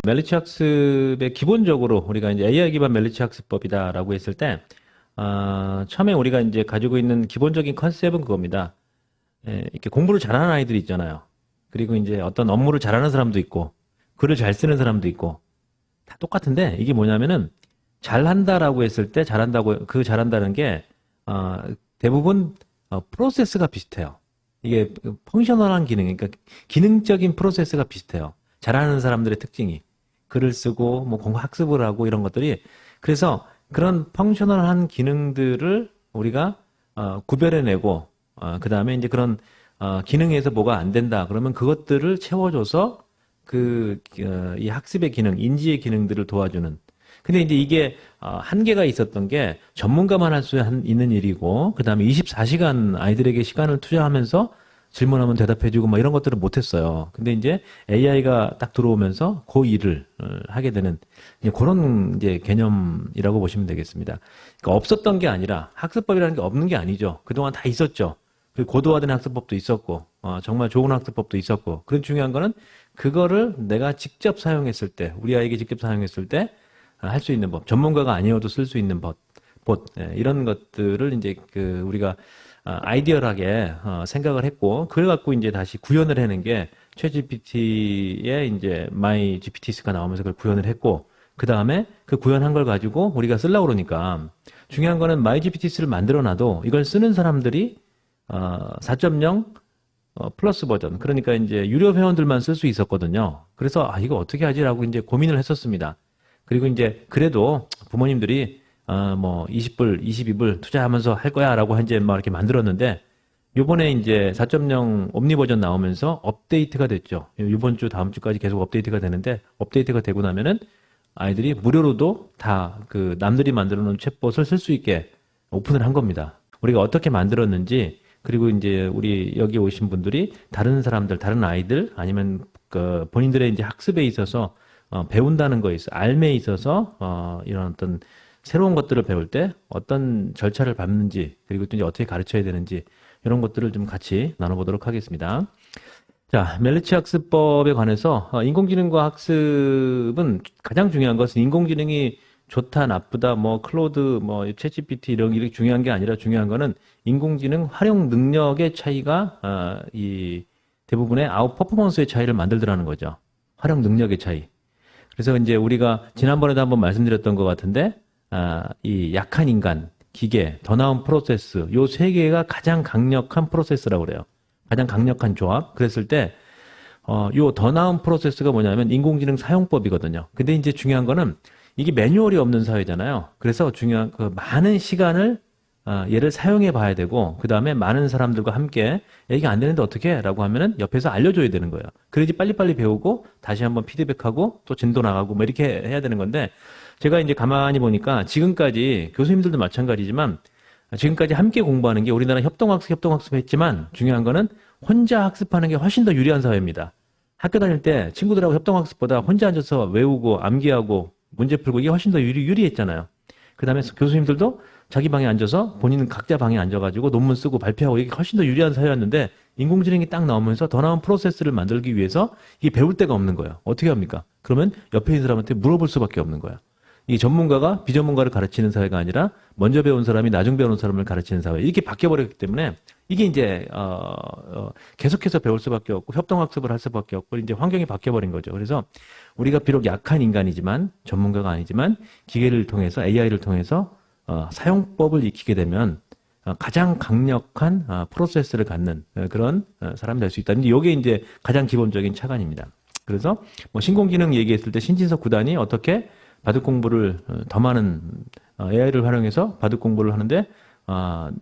멜리치 학습의 기본적으로 우리가 이제 AI 기반 멜리치 학습법이다라고 했을 때, 처음에 우리가 이제 가지고 있는 기본적인 컨셉은 그겁니다. 이렇게 공부를 잘하는 아이들이 있잖아요. 그리고 이제 어떤 업무를 잘하는 사람도 있고, 글을 잘 쓰는 사람도 있고, 다 똑같은데, 이게 뭐냐면은, 잘한다라고 했을 때, 잘한다는 게, 대부분, 프로세스가 비슷해요. 이게 펑셔널한 기능, 그러니까 기능적인 프로세스가 비슷해요. 잘하는 사람들의 특징이. 글을 쓰고, 뭐, 공부 학습을 하고, 이런 것들이. 그래서 그런 펑셔널한 기능들을 우리가, 구별해내고, 그 다음에 이제 그런, 기능에서 뭐가 안 된다. 그러면 그것들을 채워줘서 이 학습의 기능, 인지의 기능들을 도와주는. 근데 이제 이게 한계가 있었던 게 전문가만 할 수 있는 일이고, 그 다음에 24시간 아이들에게 시간을 투자하면서 질문하면 대답해주고 뭐 이런 것들을 못했어요. 근데 이제 AI가 딱 들어오면서 그 일을 하게 되는 이제 그런 이제 개념이라고 보시면 되겠습니다. 그러니까 없었던 게 아니라 학습법이라는 게 없는 게 아니죠. 그동안 다 있었죠. 그리고 고도화된 학습법도 있었고, 정말 좋은 학습법도 있었고, 그런 중요한 거는 그거를 내가 직접 사용했을 때, 우리 아이에게 직접 사용했을 때, 할 수 있는 법, 전문가가 아니어도 쓸 수 있는 법, 이런 것들을 이제 우리가 아이디어하게 생각을 했고, 그래 갖고 이제 다시 구현을 해낸 게 챗GPT의 이제 마이 GPT가 나오면서 그걸 구현을 했고, 그 다음에 그 구현한 걸 가지고 우리가 쓰려고 그러니까 중요한 거는 마이 GPT를 만들어 놔도 이걸 쓰는 사람들이 4.0 플러스 버전, 그러니까 이제 유료 회원들만 쓸 수 있었거든요. 그래서 이거 어떻게 하지라고 이제 고민을 했었습니다. 그리고 이제 그래도 부모님들이 뭐 20불, 22불 투자하면서 할 거야라고 이제 막 이렇게 만들었는데 요번에 이제 4.0 옴니 버전 나오면서 업데이트가 됐죠. 이번 주 다음 주까지 계속 업데이트가 되는데 업데이트가 되고 나면은 아이들이 무료로도 다 그 남들이 만들어 놓은 챗봇을 쓸 수 있게 오픈을 한 겁니다. 우리가 어떻게 만들었는지, 그리고 이제 우리 여기 오신 분들이 다른 사람들, 다른 아이들 아니면 그 본인들의 이제 학습에 있어서 배운다는 거에 있어, 알매에 있어서 이런 어떤 새로운 것들을 배울 때 어떤 절차를 밟는지, 그리고 또 이제 어떻게 가르쳐야 되는지 이런 것들을 좀 같이 나눠보도록 하겠습니다. 자, 멜리치 학습법에 관해서 인공지능과 학습은 가장 중요한 것은 인공지능이 좋다, 나쁘다, 뭐 클로드, 뭐 챗GPT 이렇게 중요한 게 아니라 중요한 거는 인공지능 활용 능력의 차이가 이 대부분의 아웃 퍼포먼스의 차이를 만들더라는 거죠. 활용 능력의 차이. 그래서 이제 우리가 지난번에도 한번 말씀드렸던 것 같은데, 이 약한 인간, 기계, 더 나은 프로세스, 요 세 개가 가장 강력한 프로세스라고 그래요. 가장 강력한 조합. 그랬을 때, 요 더 나은 프로세스가 뭐냐면 인공지능 사용법이거든요. 근데 이제 중요한 거는 이게 매뉴얼이 없는 사회잖아요. 그래서 중요한 많은 시간을 얘를 사용해 봐야 되고, 그 다음에 많은 사람들과 함께 이게 안 되는데 어떻게 해? 라고 하면은 옆에서 알려줘야 되는 거예요. 그래야지 빨리빨리 배우고 다시 한번 피드백하고 또 진도 나가고 뭐 이렇게 해야 되는 건데, 제가 이제 가만히 보니까 지금까지 교수님들도 마찬가지지만 지금까지 함께 공부하는 게 우리나라 협동학습 했지만 중요한 거는 혼자 학습하는 게 훨씬 더 유리한 사회입니다. 학교 다닐 때 친구들하고 협동학습보다 혼자 앉아서 외우고 암기하고 문제 풀고 이게 훨씬 더 유리했잖아요. 그 다음에 교수님들도 자기 방에 앉아서 본인은 각자 방에 앉아가지고 논문 쓰고 발표하고 이게 훨씬 더 유리한 사회였는데 인공지능이 딱 나오면서 더 나은 프로세스를 만들기 위해서 이게 배울 데가 없는 거예요. 어떻게 합니까? 그러면 옆에 있는 사람한테 물어볼 수밖에 없는 거예요. 이 전문가가 비전문가를 가르치는 사회가 아니라 먼저 배운 사람이 나중 배우는 사람을 가르치는 사회, 이렇게 바뀌어버렸기 때문에 이게 이제 계속해서 배울 수밖에 없고 협동학습을 할 수밖에 없고 이제 환경이 바뀌어버린 거죠. 그래서 우리가 비록 약한 인간이지만 전문가가 아니지만 기계를 통해서 AI를 통해서 사용법을 익히게 되면 가장 강력한 프로세스를 갖는 그런 사람이 될 수 있다. 근데 이게 이제 가장 기본적인 차관입니다. 그래서 뭐 신공지능 얘기했을 때 신진석 구단이 어떻게 바둑 공부를 더 많은 AI를 활용해서 바둑 공부를 하는데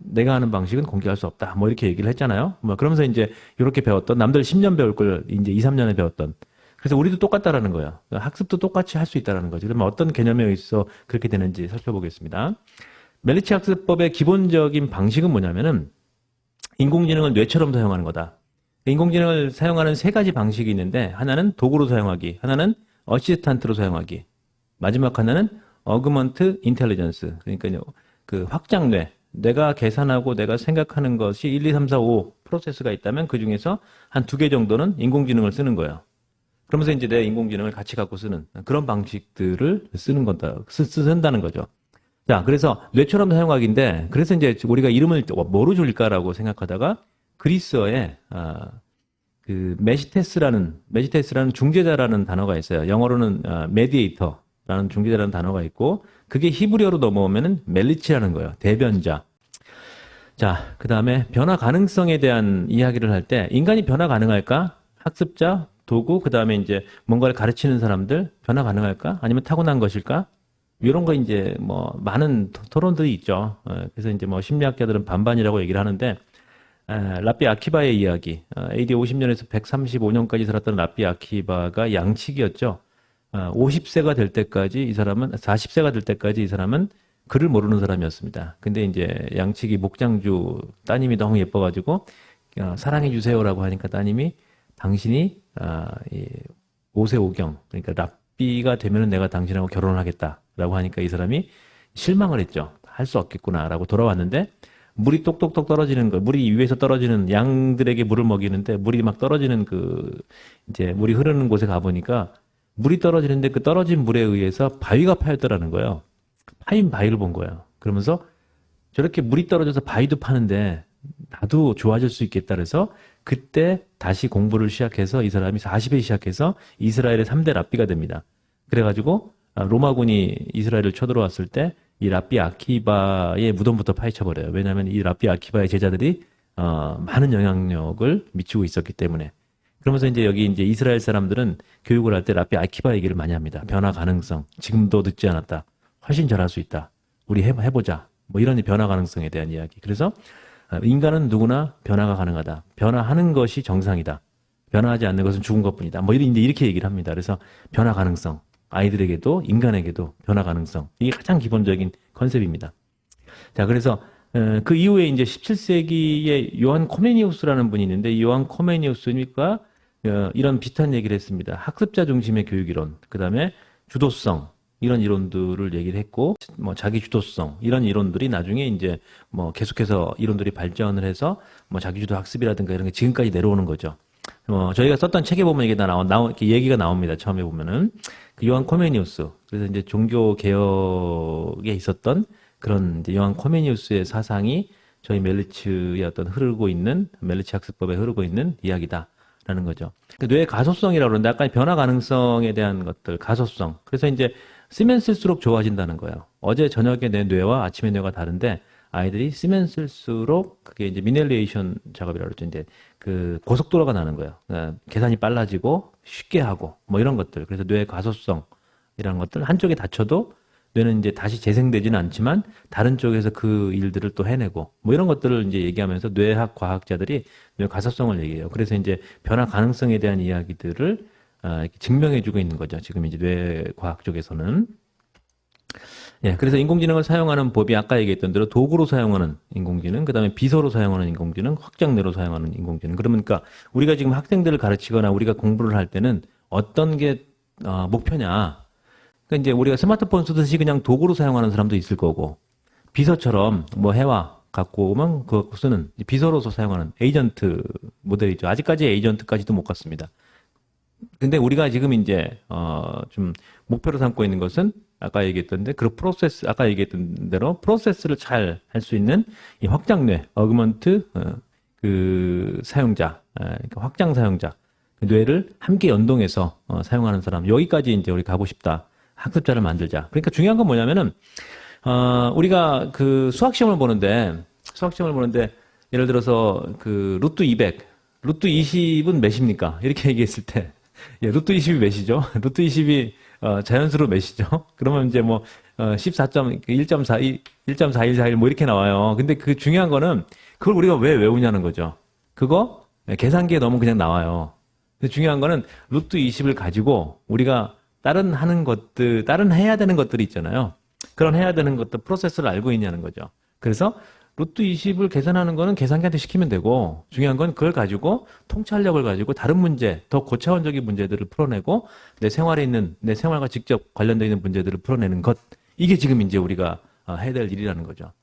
내가 하는 방식은 공개할 수 없다. 뭐 이렇게 얘기를 했잖아요. 뭐 그러면서 이제 이렇게 배웠던 남들 10년 배울 걸 이제 2, 3년에 배웠던. 그래서 우리도 똑같다라는 거예요. 학습도 똑같이 할 수 있다라는 거죠. 그러면 어떤 개념에 의해서 그렇게 되는지 살펴보겠습니다. 멜리치 학습법의 기본적인 방식은 뭐냐면은 인공지능을 뇌처럼 사용하는 거다. 인공지능을 사용하는 세 가지 방식이 있는데 하나는 도구로 사용하기, 하나는 어시스탄트로 사용하기, 마지막 하나는 어그먼트 인텔리전스, 그러니까 그 확장뇌, 내가 계산하고 내가 생각하는 것이 1, 2, 3, 4, 5 프로세스가 있다면 그 중에서 한 두 개 정도는 인공지능을 쓰는 거예요. 그러면서 이제 내 인공지능을 같이 갖고 쓰는 그런 방식들을 쓰는 건다, 쓴다는 거죠. 자, 그래서 뇌처럼 사용하기인데, 그래서 이제 우리가 이름을 뭐로 줄일까라고 생각하다가 그리스어에, 그 메시테스라는 중재자라는 단어가 있어요. 영어로는 메디에이터라는 중재자라는 단어가 있고, 그게 히브리어로 넘어오면은 멜리치라는 거예요. 대변자. 자, 그 다음에 변화 가능성에 대한 이야기를 할 때, 인간이 변화 가능할까? 학습자, 도구, 그 다음에 이제 뭔가를 가르치는 사람들, 변화 가능할까? 아니면 타고난 것일까? 이런 거 이제 뭐 많은 토론들이 있죠. 그래서 이제 뭐 심리학자들은 반반이라고 얘기를 하는데, 라피 아키바의 이야기, AD 50년에서 135년까지 살았던 라피 아키바가 양치기였죠. 50세가 될 때까지 이 사람은, 40세가 될 때까지 이 사람은 글을 모르는 사람이었습니다. 근데 이제 양치기 목장주 따님이 너무 예뻐가지고, 사랑해 주세요라고 하니까 따님이 당신이, 5세 5경, 그러니까 랍비가 되면은 내가 당신하고 결혼을 하겠다라고 하니까 이 사람이 실망을 했죠. 할 수 없겠구나라고 돌아왔는데, 물이 똑똑똑 떨어지는 거, 물이 위에서 떨어지는 양들에게 물을 먹이는데 물이 막 떨어지는 이제 물이 흐르는 곳에 가보니까 물이 떨어지는데 그 떨어진 물에 의해서 바위가 파였더라는 거예요. 파인 바위를 본 거예요. 그러면서 저렇게 물이 떨어져서 바위도 파는데 나도 좋아질 수 있겠다 그래서 그때 다시 공부를 시작해서 이 사람이 40에 시작해서 이스라엘의 3대 랍비가 됩니다. 그래가지고 로마군이 이스라엘을 쳐들어왔을 때 이 랍비 아키바의 무덤부터 파헤쳐버려요. 왜냐하면 이 랍비 아키바의 제자들이 많은 영향력을 미치고 있었기 때문에. 그러면서 이제 여기 이제 이스라엘 사람들은 교육을 할 때 랍비 아키바 얘기를 많이 합니다. 변화 가능성, 지금도 늦지 않았다. 훨씬 잘할 수 있다. 우리 해보자. 뭐 이런 변화 가능성에 대한 이야기. 그래서 인간은 누구나 변화가 가능하다. 변화하는 것이 정상이다. 변화하지 않는 것은 죽은 것뿐이다. 뭐 이제 이렇게 얘기를 합니다. 그래서 변화 가능성. 아이들에게도 인간에게도 변화 가능성. 이게 가장 기본적인 컨셉입니다. 자, 그래서 그 이후에 이제 17세기에 요한 코메니우스라는 분이 있는데 이 요한 코메니우스니까 이런 비슷한 얘기를 했습니다. 학습자 중심의 교육 이론, 그다음에 주도성 이런 이론들을 얘기를 했고 뭐 자기 주도성 이런 이론들이 나중에 이제 뭐 계속해서 이론들이 발전을 해서 뭐 자기주도 학습이라든가 이런 게 지금까지 내려오는 거죠. 저희가 썼던 책에 보면 이게 이렇게 얘기가 나옵니다. 처음에 보면은. 그 요한 코메니우스. 그래서 이제 종교 개혁에 있었던 그런 이제 요한 코메니우스의 사상이 저희 멜리츠의 어떤 멜리츠 학습법에 흐르고 있는 이야기다라는 거죠. 그 뇌의 가소성이라고 그러는데 아까 변화 가능성에 대한 것들, 가소성. 그래서 이제 쓰면 쓸수록 좋아진다는 거예요. 어제 저녁에 내 뇌와 아침의 뇌가 다른데 아이들이 쓰면 쓸수록 그게 이제 미넬리에이션 작업이라고 그러죠. 이제 그 고속도로가 나는 거예요. 계산이 빨라지고 쉽게 하고 뭐 이런 것들. 그래서 뇌의 가소성이라는 것들 한쪽에 다쳐도 뇌는 이제 다시 재생되지는 않지만 다른 쪽에서 그 일들을 또 해내고 뭐 이런 것들을 이제 얘기하면서 뇌학 과학자들이 뇌 가소성을 얘기해요. 그래서 이제 변화 가능성에 대한 이야기들을 이렇게 증명해주고 있는 거죠. 지금 이제 뇌 과학 쪽에서는. 예, 그래서 인공지능을 사용하는 법이 아까 얘기했던 대로 도구로 사용하는 인공지능, 그 다음에 비서로 사용하는 인공지능, 확장내로 사용하는 인공지능. 그러니까 우리가 지금 학생들을 가르치거나 우리가 공부를 할 때는 어떤 게 목표냐. 그러니까 이제 우리가 스마트폰 쓰듯이 그냥 도구로 사용하는 사람도 있을 거고, 비서처럼 뭐 해와 갖고 오면 그거 쓰는 비서로서 사용하는 에이전트 모델이죠. 아직까지 에이전트까지도 못 갔습니다. 근데 우리가 지금 이제 좀 목표로 삼고 있는 것은 아까 얘기했던 대로 프로세스를 잘 할 수 있는 이 확장뇌, 어그먼트 그 사용자, 그러니까 확장 사용자, 그 뇌를 함께 연동해서 사용하는 사람. 여기까지 이제 우리 가고 싶다. 학습자를 만들자. 그러니까 중요한 건 뭐냐면은 우리가 그 수학 시험을 보는데 예를 들어서 그 루트 200, 루트 20은 몇입니까? 이렇게 얘기했을 때 예, 루트 20이 몇이죠? 루트 20이 자연수로 몇이죠? 그러면 이제 뭐 1.4141 뭐 이렇게 나와요. 근데 그 중요한 거는 그걸 우리가 왜 외우냐는 거죠. 그거 계산기에 넣으면 그냥 나와요. 근데 중요한 거는 루트 20을 가지고 우리가 다른 해야 되는 것들이 있잖아요. 그런 해야 되는 것들 프로세스를 알고 있냐는 거죠. 그래서 루트 20을 계산하는 거는 계산기한테 시키면 되고 중요한 건 그걸 가지고 통찰력을 가지고 다른 문제, 더 고차원적인 문제들을 풀어내고 내 생활과 직접 관련되어 있는 문제들을 풀어내는 것. 이게 지금 이제 우리가 해야 될 일이라는 거죠.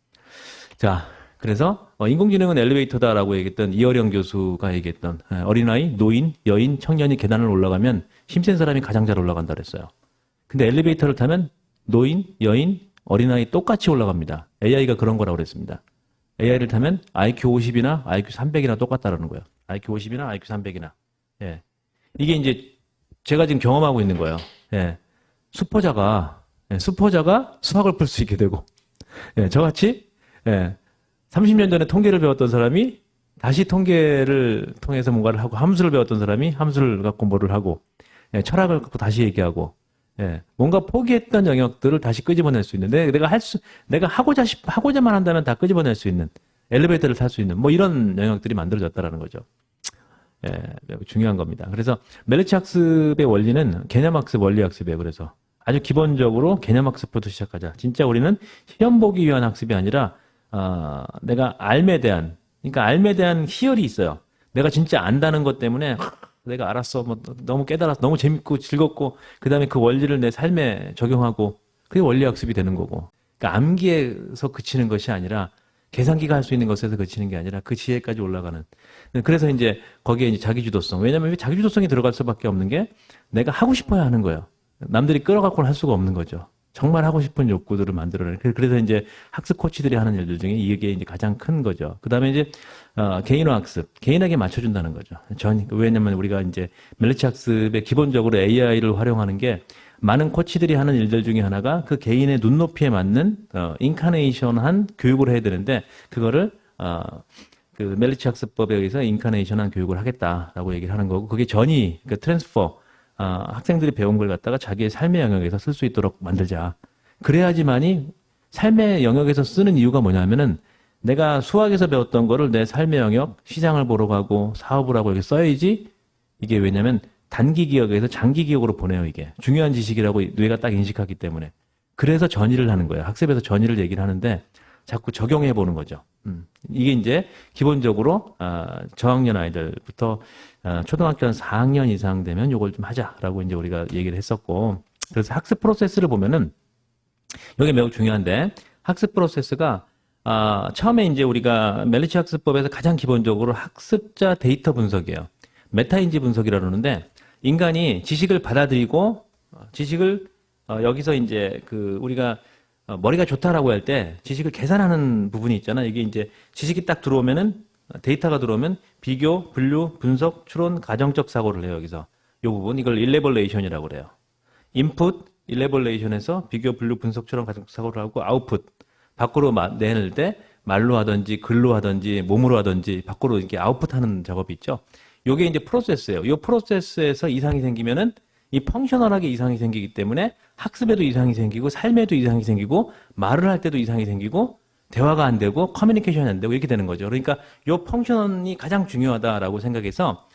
자, 그래서 인공지능은 엘리베이터다라고 얘기했던 이어령 교수가 얘기했던 어린아이, 노인, 여인, 청년이 계단을 올라가면 힘센 사람이 가장 잘 올라간다 그랬어요. 근데 엘리베이터를 타면 노인, 여인, 어린아이 똑같이 올라갑니다. AI가 그런 거라고 그랬습니다. AI를 타면 IQ 50이나 IQ 300이나 똑같다라는 거예요. IQ 50이나 IQ 300이나. 예. 이게 이제 제가 지금 경험하고 있는 거예요. 예. 수포자가 수학을 풀 수 있게 되고, 예. 저같이, 예. 30년 전에 통계를 배웠던 사람이 다시 통계를 통해서 뭔가를 하고, 함수를 배웠던 사람이 함수를 갖고 뭐를 하고, 예. 철학을 갖고 다시 얘기하고, 예. 뭔가 포기했던 영역들을 다시 끄집어낼 수 있는, 내가 하고자만 한다면 다 끄집어낼 수 있는, 엘리베이터를 탈 수 있는, 뭐 이런 영역들이 만들어졌다라는 거죠. 예, 매우 중요한 겁니다. 그래서 멜리치 학습의 원리는 개념학습, 원리학습이에요. 그래서 아주 기본적으로 개념학습부터 시작하자. 진짜 우리는 시험 보기 위한 학습이 아니라 내가 그러니까 삶에 대한 희열이 있어요. 내가 진짜 안다는 것 때문에 내가 알았어, 뭐 너무 깨달았어, 너무 재밌고 즐겁고 그 다음에 그 원리를 내 삶에 적용하고 그게 원리학습이 되는 거고. 그러니까 암기에서 그치는 것이 아니라 계산기가 할 수 있는 것에서 그치는 게 아니라 그 지혜까지 올라가는. 그래서 이제 거기에 이제 자기주도성. 왜냐면 자기주도성이 들어갈 수밖에 없는 게 내가 하고 싶어야 하는 거예요. 남들이 끌어갖고는 할 수가 없는 거죠. 정말 하고 싶은 욕구들을 만들어내는. 그래서 이제 학습 코치들이 하는 일들 중에 이게 이제 가장 큰 거죠. 그 다음에 이제, 개인화 학습. 개인에게 맞춰준다는 거죠. 왜냐면 우리가 이제 멜리치 학습에 기본적으로 AI를 활용하는 게 많은 코치들이 하는 일들 중에 하나가 그 개인의 눈높이에 맞는 인카네이션한 교육을 해야 되는데 그거를 그 멜리치 학습법에 의해서 인카네이션한 교육을 하겠다라고 얘기를 하는 거고 그게 그러니까 트랜스퍼 학생들이 배운 걸 갖다가 자기의 삶의 영역에서 쓸 수 있도록 만들자. 그래야지만이 삶의 영역에서 쓰는 이유가 뭐냐면은 내가 수학에서 배웠던 거를 내 삶의 영역 시장을 보러 가고 사업을 하고 이렇게 써야지 이게 왜냐면 단기 기억에서 장기 기억으로 보내요, 이게. 중요한 지식이라고 뇌가 딱 인식하기 때문에. 그래서 전이를 하는 거예요. 학습에서 전이를 얘기를 하는데 자꾸 적용해 보는 거죠. 이게 이제 기본적으로 저학년 아이들부터 초등학교 한 4학년 이상 되면 이걸 좀 하자라고 이제 우리가 얘기를 했었고 그래서 학습 프로세스를 보면은 이게 매우 중요한데 학습 프로세스가 처음에 이제 우리가 멜리치 학습법에서 가장 기본적으로 학습자 데이터 분석이에요. 메타인지 분석이라 그러는데 인간이 지식을 받아들이고 지식을 여기서 이제 그 우리가 머리가 좋다라고 할 때 지식을 계산하는 부분이 있잖아. 이게 이제 지식이 딱 들어오면은 데이터가 들어오면 비교, 분류, 분석, 추론, 가정적 사고를 해요. 여기서 이 부분 이걸 일레벌레이션이라고 그래요. 인풋, 일레벌레이션에서 비교, 분류, 분석, 추론, 가정적 사고를 하고 아웃풋 밖으로 내낼 때 말로 하든지 글로 하든지 몸으로 하든지 밖으로 이렇게 아웃풋하는 작업이 있죠. 요게 이제 프로세스예요. 이 프로세스에서 이상이 생기면은 이 펑셔널하게 이상이 생기기 때문에 학습에도 이상이 생기고 삶에도 이상이 생기고 말을 할 때도 이상이 생기고 대화가 안 되고 커뮤니케이션이 안 되고 이렇게 되는 거죠. 그러니까 요 펑션이 가장 중요하다라고 생각해서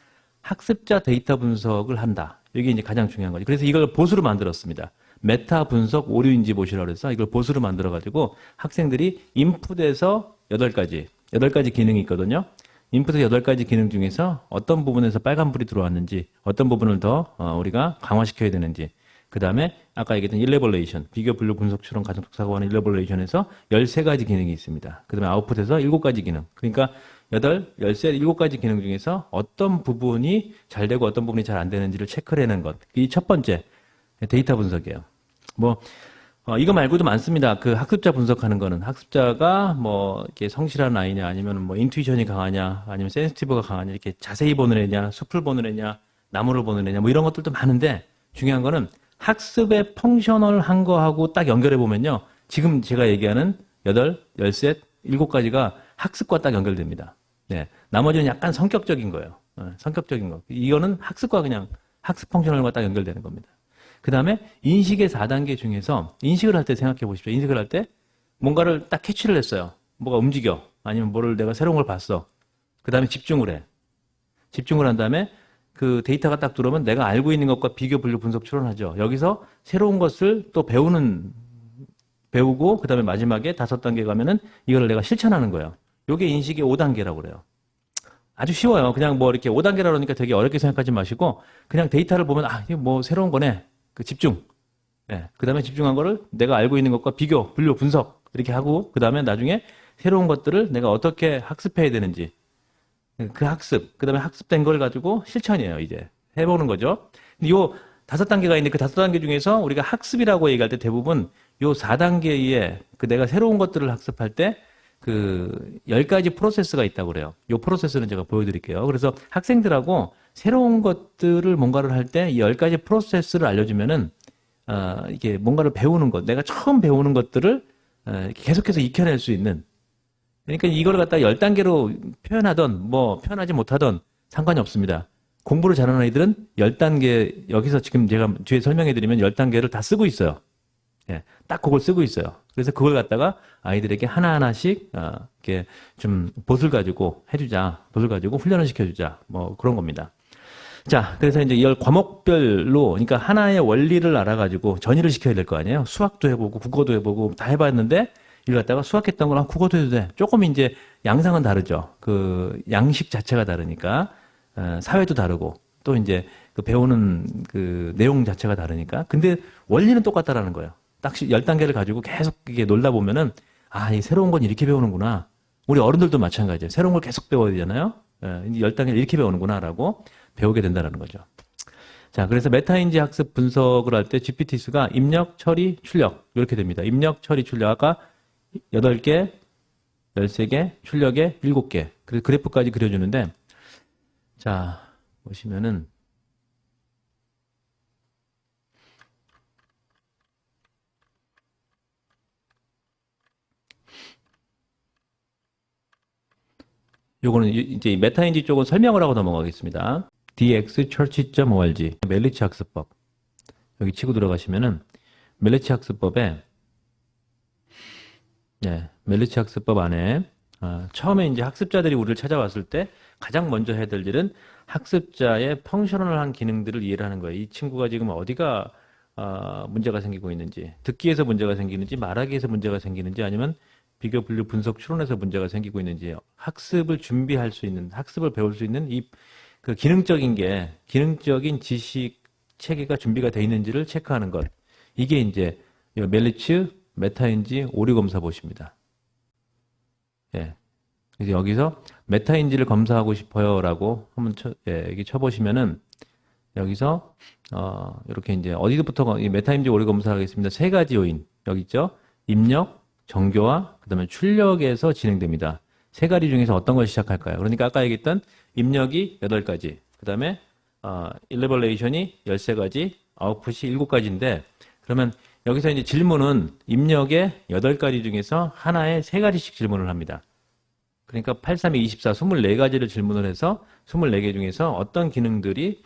학습자 데이터 분석을 한다. 이게 이제 가장 중요한 거죠. 그래서 이걸 보수로 만들었습니다. 메타 분석 오류인지 보시라고 해서 이걸 보수로 만들어 가지고 학생들이 인풋에서 8가지 기능이 있거든요. 인풋의 8가지 기능 중에서 어떤 부분에서 빨간불이 들어왔는지, 어떤 부분을 더 우리가 강화시켜야 되는지, 그 다음에 아까 얘기했던 일레벌레이션, 비교, 분류, 분석, 추론, 가정적 사고하는 일레벌레이션에서 13가지 기능이 있습니다. 그 다음에 아웃풋에서 7가지 기능. 그러니까 7가지 기능 중에서 어떤 부분이 잘 되고 어떤 부분이 잘 안 되는지를 체크를 해내는 것. 이 첫 번째 데이터 분석이에요. 이거 말고도 많습니다. 그 학습자 분석하는 거는 학습자가 이렇게 성실한 아이냐 아니면 인투이션이 강하냐 아니면 센시티브가 강하냐 이렇게 자세히 보는 애냐 숲을 보는 애냐 나무를 보는 애냐 이런 것들도 많은데 중요한 거는 학습의 펑셔널한 거하고 딱 연결해 보면요. 지금 제가 얘기하는 8, 13, 7가지가 학습과 딱 연결됩니다. 네. 나머지는 약간 성격적인 거예요. 성격적인 거. 이거는 학습과 그냥 학습 펑셔널과 딱 연결되는 겁니다. 그 다음에 인식의 4단계 중에서 인식을 할 때 생각해 보십시오. 인식을 할 때 뭔가를 딱 캐치를 했어요. 뭐가 움직여. 아니면 뭐를 내가 새로운 걸 봤어. 그 다음에 집중을 해. 집중을 한 다음에 그 데이터가 딱 들어오면 내가 알고 있는 것과 비교, 분류, 분석, 추론하죠. 여기서 새로운 것을 또 배우고 그 다음에 마지막에 5단계 가면은 이거를 내가 실천하는 거예요. 요게 인식의 5단계라고 그래요. 아주 쉬워요. 그냥 이렇게 5단계라 그러니까 되게 어렵게 생각하지 마시고 그냥 데이터를 보면 이게 새로운 거네. 그 집중. 네. 그 다음에 집중한 거를 내가 알고 있는 것과 비교, 분류, 분석 이렇게 하고 그 다음에 나중에 새로운 것들을 내가 어떻게 학습해야 되는지 그 학습, 그 다음에 학습된 걸 가지고 실천이에요. 이제 해보는 거죠. 근데 요 5단계가 있는데 그 5단계 중에서 우리가 학습이라고 얘기할 때 대부분 요 4단계에 그 내가 새로운 것들을 학습할 때 그 10가지 프로세스가 있다고 그래요. 요 프로세스는 제가 보여드릴게요. 그래서 학생들하고 새로운 것들을 뭔가를 할 때 이 10가지 프로세스를 알려주면은 이게 뭔가를 배우는 것, 내가 처음 배우는 것들을 계속해서 익혀낼 수 있는. 그러니까 이걸 갖다 10단계로 표현하던 뭐 표현하지 못하던 상관이 없습니다. 공부를 잘하는 아이들은 10단계, 여기서 지금 제가 뒤에 설명해 드리면 10단계를 다 쓰고 있어요. 예, 딱 그걸 쓰고 있어요. 그래서 그걸 갖다가 아이들에게 하나하나씩 이렇게 좀 봇을 가지고 해주자, 봇을 가지고 훈련을 시켜주자, 뭐 그런 겁니다. 자, 그래서 이제 10과목별로, 그러니까 하나의 원리를 알아가지고 전이를 시켜야 될 거 아니에요. 수학도 해보고 국어도 해보고 다 해봤는데 이걸 갖다가 수학했던 거랑 국어도 해도 돼. 조금 이제 양상은 다르죠. 그 양식 자체가 다르니까 사회도 다르고 또 이제 그 배우는 그 내용 자체가 다르니까. 근데 원리는 똑같다라는 거예요. 딱 10단계를 가지고 계속 이게 놀다 보면은 이 새로운 건 이렇게 배우는구나. 우리 어른들도 마찬가지예요. 새로운 걸 계속 배워야 되잖아요. 10단계를 이렇게 배우는구나라고 배우게 된다는 거죠. 자, 그래서 메타인지 학습 분석을 할 때 GPT-수가 입력, 처리, 출력 이렇게 됩니다. 입력, 처리, 출력 아까 8개, 13개, 출력에 7개. 그래서 그래프까지 그려주는데 자, 보시면은 요거는 이제 메타인지 쪽은 설명을 하고 넘어가겠습니다. dxchurch.org 멜리치 학습법 여기 치고 들어가시면은 멜리치 학습법에 멜리치 학습법 안에 처음에 이제 학습자들이 우리를 찾아왔을 때 가장 먼저 해야 될 일은 학습자의 펑셔널한 기능들을 이해를 하는 거예요. 이 친구가 지금 어디가 문제가 생기고 있는지, 듣기에서 문제가 생기는지, 말하기에서 문제가 생기는지, 아니면 비교, 분류, 분석, 추론에서 문제가 생기고 있는지, 학습을 준비할 수 있는, 학습을 배울 수 있는 그 기능적인 지식 체계가 준비가 되어 있는지를 체크하는 것. 이게 이제 멜리츠 메타인지 오류 검사 보십니다. 예. 그래서 여기서 메타인지를 검사하고 싶어요라고 한번 여기 쳐보시면은 여기서 이렇게 이제 어디부터 이 메타인지 오류 검사하겠습니다. 3가지 요인 여기 있죠. 입력, 정교화, 그다음에 출력에서 진행됩니다. 3가지 중에서 어떤 걸 시작할까요? 그러니까 아까 얘기했던 입력이 8가지, 그다음에 일레벌레이션이 13가지, 아웃풋이 7가지인데 그러면 여기서 이제 질문은 입력의 8가지 중에서 하나에 3가지씩 질문을 합니다. 그러니까 8, 3, 2, 24, 24가지를 질문을 해서 24개 중에서 어떤 기능들이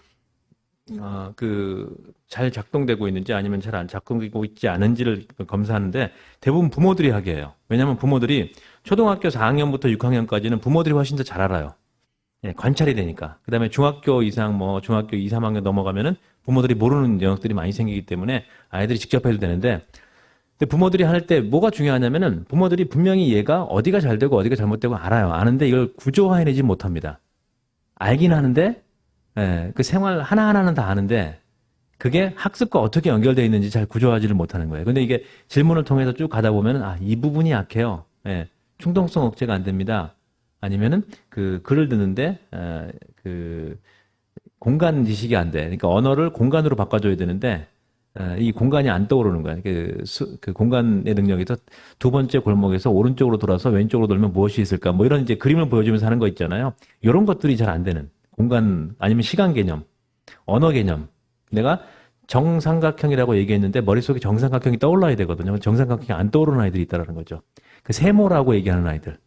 잘 작동되고 있는지 아니면 잘 안 작동되고 있지 않은지를 검사하는데 대부분 부모들이 하게 해요. 왜냐하면 부모들이 초등학교 4학년부터 6학년까지는 부모들이 훨씬 더 잘 알아요. 예, 관찰이 되니까. 그 다음에 중학교 이상, 중학교 2, 3학년 넘어가면은 부모들이 모르는 영역들이 많이 생기기 때문에 아이들이 직접 해도 되는데, 근데 부모들이 할 때 뭐가 중요하냐면은 부모들이 분명히 얘가 어디가 잘 되고 어디가 잘못되고 알아요. 아는데 이걸 구조화해내지 못합니다. 알긴 하는데, 그 생활 하나하나는 다 아는데, 그게 학습과 어떻게 연결되어 있는지 잘 구조하지를 못하는 거예요. 근데 이게 질문을 통해서 쭉 가다 보면은, 이 부분이 약해요. 충동성 억제가 안 됩니다. 아니면은 그 글을 듣는데 그 공간 지식이 안 돼. 그러니까 언어를 공간으로 바꿔줘야 되는데 이 공간이 안 떠오르는 거야. 그 공간의 능력에서 2번째 골목에서 오른쪽으로 돌아서 왼쪽으로 돌면 무엇이 있을까? 뭐 이런 이제 그림을 보여주면서 하는 거 있잖아요. 이런 것들이 잘 안 되는 공간 아니면 시간 개념, 언어 개념. 내가 정삼각형이라고 얘기했는데 머릿속에 정삼각형이 떠올라야 되거든요. 정삼각형이 안 떠오르는 아이들이 있다는 거죠. 그 세모라고 얘기하는 아이들.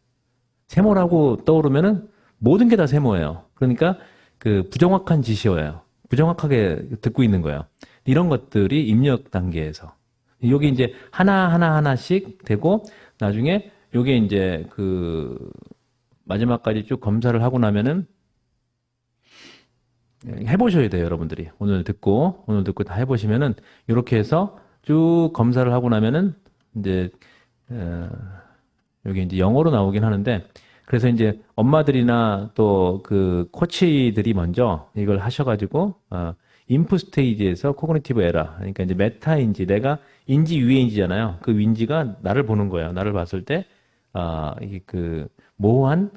세모라고 떠오르면은 모든 게 다 세모예요. 그러니까 그 부정확한 지시어예요. 부정확하게 듣고 있는 거예요. 이런 것들이 입력 단계에서 여기 이제 하나씩 되고 나중에 요게 이제 그 마지막까지 쭉 검사를 하고 나면은 해보셔야 돼요, 여러분들이. 오늘 듣고 다 해보시면은 이렇게 해서 쭉 검사를 하고 나면은 이제 여기 이제 영어로 나오긴 하는데 그래서 이제 엄마들이나 또 그 코치들이 먼저 이걸 하셔가지고 인풋 스테이지에서 코그니티브 에러 그러니까 이제 메타인지 내가 인지 위의 인지잖아요. 그 인지가 나를 보는 거예요. 나를 봤을 때 이게 그 모호한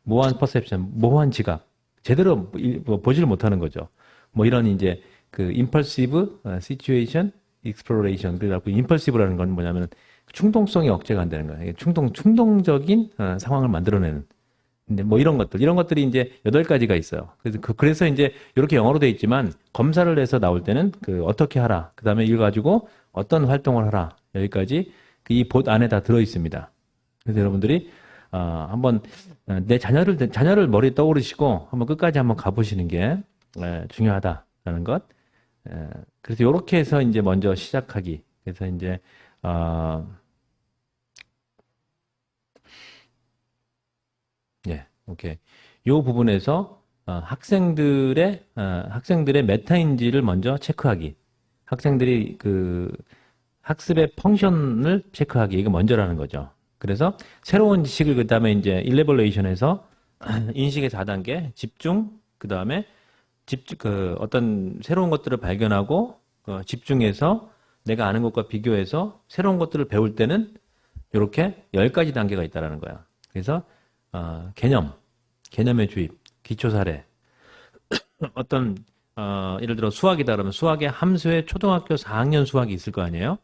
모호한 퍼셉션, 모호한 지각, 제대로 뭐 보지를 못하는 거죠. 뭐 이런 이제 그 impulsive situation exploration, 그래갖고 impulsive라는 건 뭐냐면 충동성이 억제가 안 되는 거예요. 이게 충동적인 상황을 만들어내는. 근데 뭐 이런 것들이 이제 8가지가 있어요. 그래서 이제 이렇게 영어로 돼 있지만 검사를 해서 나올 때는 그 어떻게 하라. 그 다음에 이걸 가지고 어떤 활동을 하라. 여기까지 이 봇 안에 다 들어 있습니다. 그래서 여러분들이 한번 내 자녀를 머리에 떠오르시고 한번 끝까지 한번 가보시는 게 중요하다라는 것. 그래서 이렇게 해서 이제 먼저 시작하기. 그래서 이제 오케이. 요 부분에서 학생들의 메타인지를 먼저 체크하기. 학생들이 그 학습의 펑션을 체크하기. 이게 먼저라는 거죠. 그래서 새로운 지식을 그 다음에 이제 일레벌레이션에서 인식의 4단계 집중, 그 다음에 어떤 새로운 것들을 발견하고 집중해서 내가 아는 것과 비교해서 새로운 것들을 배울 때는 이렇게 10가지 단계가 있다라는 거야. 그래서 개념의 주입, 기초 사례. 어떤 예를 들어 수학이다 그러면 수학의 함수에 초등학교 4학년 수학이 있을 거 아니에요?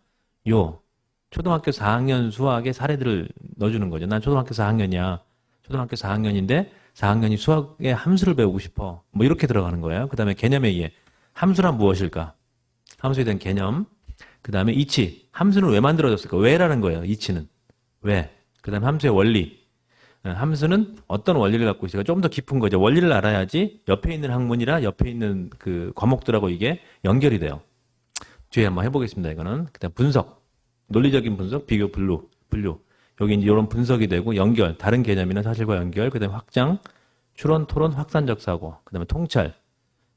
초등학교 4학년 수학의 사례들을 넣어주는 거죠. 난 초등학교 4학년이야. 초등학교 4학년인데 4학년이 수학의 함수를 배우고 싶어. 뭐 이렇게 들어가는 거예요. 그 다음에 개념에 의해 함수란 무엇일까? 함수에 대한 개념. 그 다음에 이치. 함수는 왜 만들어졌을까? 왜라는 거예요. 이치는. 왜? 그 다음에 함수의 원리. 함수는 어떤 원리를 갖고 있을까? 좀 더 깊은 거죠. 원리를 알아야지 옆에 있는 학문이나 옆에 있는 그 과목들하고 이게 연결이 돼요. 뒤에 한번 해보겠습니다. 이거는. 그 다음 분석. 논리적인 분석, 비교, 분류. 여기 이제 이런 분석이 되고 연결, 다른 개념이나 사실과 연결, 그 다음에 확장, 추론, 토론, 확산적 사고, 그 다음에 통찰,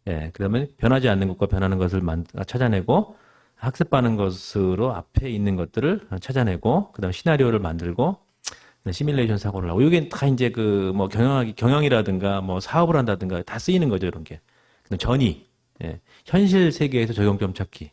그 다음에 변하지 않는 것과 변하는 것을 찾아내고 학습하는 것으로 앞에 있는 것들을 찾아내고 그 다음에 시나리오를 만들고 시뮬레이션 사고를 하고 이게 다 이제 그 뭐 경영이라든가 뭐 사업을 한다든가 다 쓰이는 거죠 이런 게. 그다음 전이, 현실 세계에서 적용점 찾기,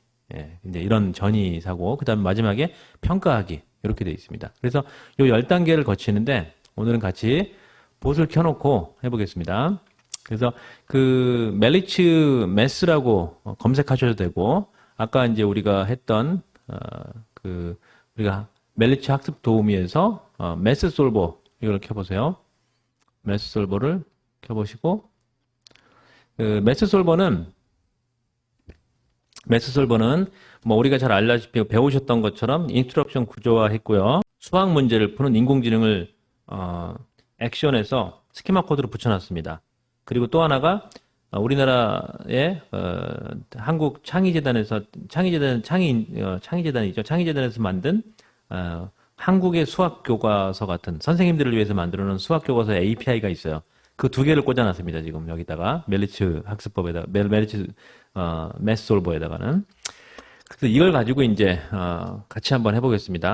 이제 이런 전이 사고 그다음 마지막에 평가하기 이렇게 돼 있습니다. 그래서 요 10단계를 거치는데 오늘은 같이 봇을 켜놓고 해보겠습니다. 그래서 그 멜리츠 매스라고 검색하셔도 되고 아까 이제 우리가 했던 우리가 멜리츠 학습 도우미에서 매스 솔버 이걸 켜보세요. 매스 솔버를 켜보시고 그 매스 솔버는 뭐 우리가 잘 알다시피 배우셨던 것처럼 인스트럭션 구조화했고요. 수학 문제를 푸는 인공지능을 액션에서 스키마 코드로 붙여놨습니다. 그리고 또 하나가 우리나라의 한국 창의재단에서 만든 한국의 수학 교과서 같은 선생님들을 위해서 만들어놓은 수학 교과서 API가 있어요. 그 2개를 꽂아놨습니다. 지금 여기다가 멜리츠 학습법에다가 멜리츠 매스 솔버에다가는. 그래서 이걸 가지고 이제 같이 한번 해보겠습니다.